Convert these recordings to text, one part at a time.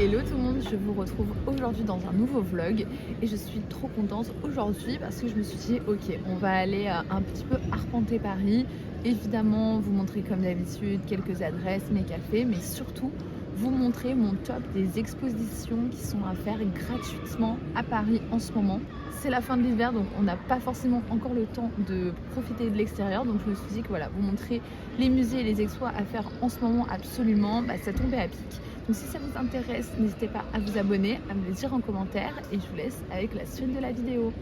Hello tout le monde, je vous retrouve aujourd'hui dans un nouveau vlog et je suis trop contente aujourd'hui parce que je me suis dit ok, on va aller un petit peu arpenter Paris, évidemment vous montrer comme d'habitude quelques adresses, mes cafés, mais surtout vous montrer mon top des expositions qui sont à faire gratuitement à Paris en ce moment. C'est la fin de l'hiver donc on n'a pas forcément encore le temps de profiter de l'extérieur, donc je me suis dit que voilà, vous montrer les musées et les expos à faire en ce moment absolument, ça tombait à pic. Donc si ça vous intéresse, n'hésitez pas à vous abonner, à me le dire en commentaire et je vous laisse avec la suite de la vidéo.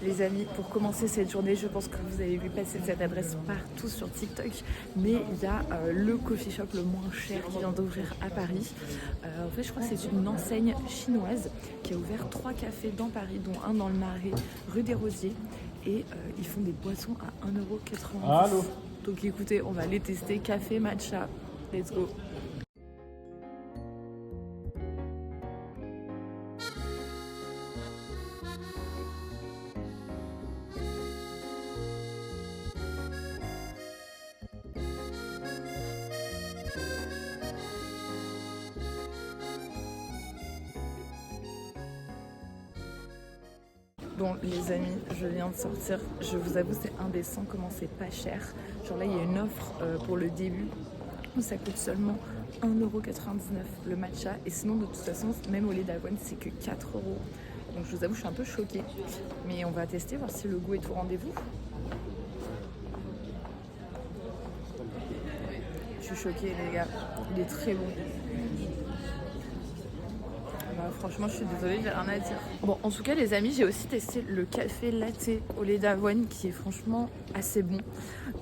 Les amis, pour commencer cette journée, je pense que vous avez vu passer cette adresse partout sur TikTok, mais il y a le coffee shop le moins cher qui vient d'ouvrir à Paris. En fait, je crois que c'est une enseigne chinoise qui a ouvert 3 cafés dans Paris, dont un dans le Marais, rue des Rosiers, et ils font des boissons à 1,90 €. Allô. Donc écoutez, on va les tester, café, matcha, let's go. Bon les amis, je viens de sortir, je vous avoue c'est indécent comment c'est pas cher. Genre là il y a une offre pour le début où ça coûte seulement 1,99 € le matcha et sinon de toute façon même au lait d'avoine c'est que 4 €. Donc je vous avoue je suis un peu choquée, mais on va tester voir si le goût est au rendez-vous. Je suis choquée les gars, il est très bon. Franchement, je suis désolée, j'ai rien à dire. Bon, en tout cas, les amis, j'ai aussi testé le café latte au lait d'avoine qui est franchement assez bon.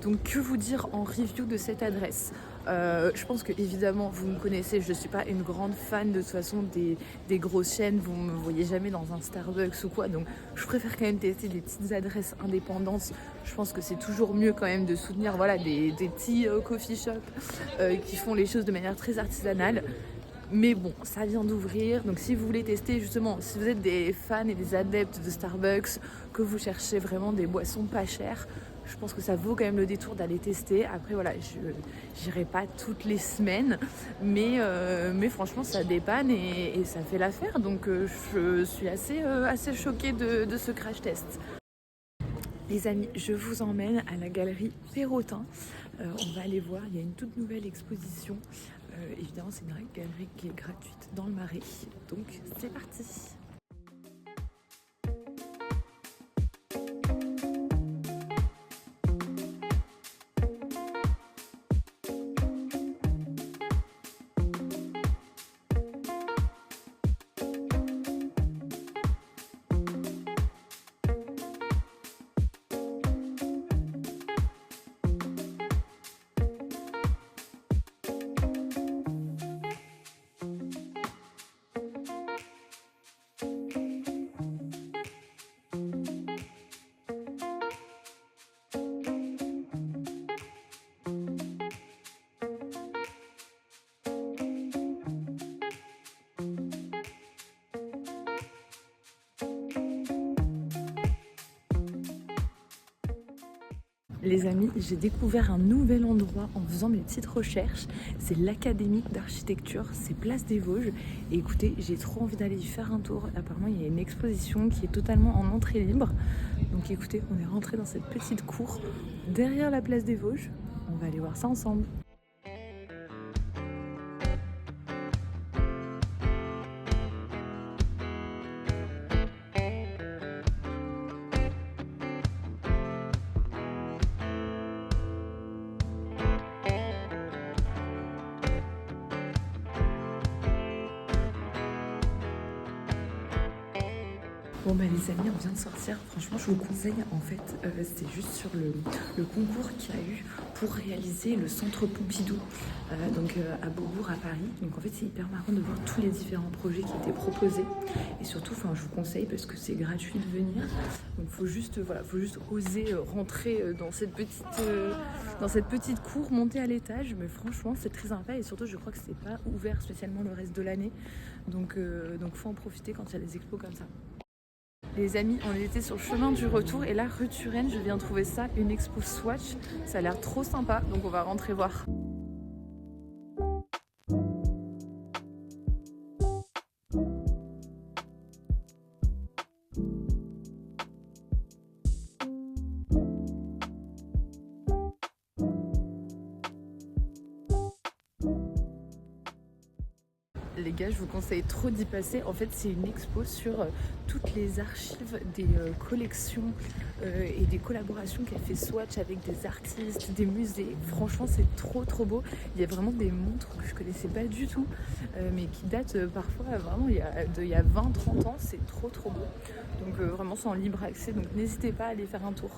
Donc, que vous dire en review de cette adresse? Je pense que évidemment vous me connaissez, je suis pas une grande fan de toute façon des grosses chaînes, vous me voyez jamais dans un Starbucks ou quoi, donc je préfère quand même tester des petites adresses indépendantes. Je pense que c'est toujours mieux quand même de soutenir voilà, des petits coffee shops qui font les choses de manière très artisanale. Mais bon, ça vient d'ouvrir, donc si vous voulez tester justement, si vous êtes des fans et des adeptes de Starbucks, que vous cherchez vraiment des boissons pas chères, je pense que ça vaut quand même le détour d'aller tester. Après voilà, je n'irai pas toutes les semaines, mais franchement ça dépanne et ça fait l'affaire, donc je suis assez choquée de ce crash test. Les amis, je vous emmène à la galerie Perrotin. On va aller voir, il y a une toute nouvelle exposition. Évidemment, c'est une galerie qui est gratuite dans le Marais. Donc, c'est parti! Les amis, j'ai découvert un nouvel endroit en faisant mes petites recherches. C'est l'Académie d'architecture, c'est Place des Vosges. Et écoutez, j'ai trop envie d'aller y faire un tour. Apparemment, il y a une exposition qui est totalement en entrée libre. Donc écoutez, on est rentré dans cette petite cour derrière la Place des Vosges. On va aller voir ça ensemble. Bon bah les amis, on vient de sortir, franchement je vous conseille, en fait c'est juste sur le concours qu'il y a eu pour réaliser le centre Pompidou à Beaubourg à Paris. Donc en fait c'est hyper marrant de voir tous les différents projets qui étaient proposés et surtout je vous conseille parce que c'est gratuit de venir. Donc faut juste oser rentrer dans cette petite cour, monter à l'étage, mais franchement c'est très sympa et surtout je crois que c'est pas ouvert spécialement le reste de l'année. Donc faut en profiter quand il y a des expos comme ça. Les amis, on était sur le chemin du retour et là, rue Turenne, je viens de trouver ça, une expo Swatch. Ça a l'air trop sympa, donc on va rentrer voir. les gars, je vous conseille trop d'y passer. En fait, c'est une expo sur toutes les archives des collections et des collaborations qu'a fait Swatch avec des artistes, des musées. Franchement, c'est trop beau. Il y a vraiment des montres que je connaissais pas du tout, mais qui datent parfois vraiment il y a 20-30 ans. C'est trop beau. Donc vraiment, c'est en libre accès, donc n'hésitez pas à aller faire un tour.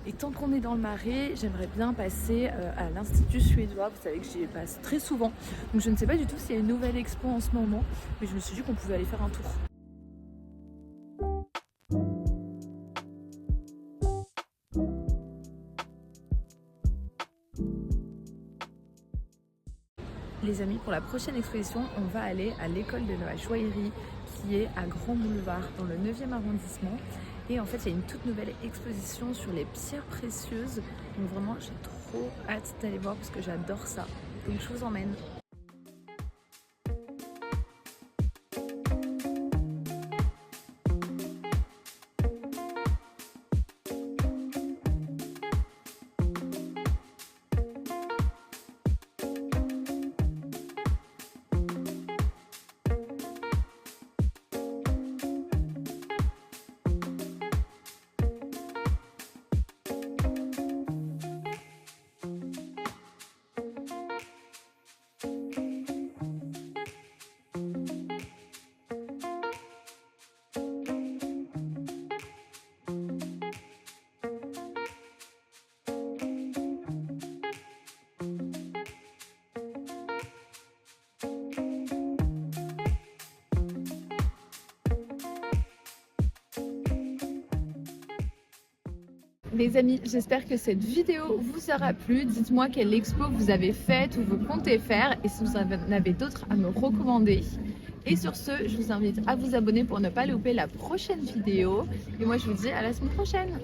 Et tant qu'on est dans le Marais, j'aimerais bien passer à l'Institut suédois. Vous savez que j'y passe très souvent. Donc je ne sais pas du tout s'il y a une nouvelle expo en ce moment, mais je me suis dit qu'on pouvait aller faire un tour. Les amis, pour la prochaine exposition, on va aller à l'école de la joaillerie qui est à Grand Boulevard dans le 9e arrondissement. Et en fait, il y a une toute nouvelle exposition sur les pierres précieuses. Donc vraiment, j'ai trop hâte d'aller voir parce que j'adore ça. Donc je vous emmène. Les amis, j'espère que cette vidéo vous aura plu. Dites-moi quelle expo vous avez faite ou vous comptez faire et si vous en avez d'autres à me recommander. Et sur ce, je vous invite à vous abonner pour ne pas louper la prochaine vidéo. Et moi, je vous dis à la semaine prochaine.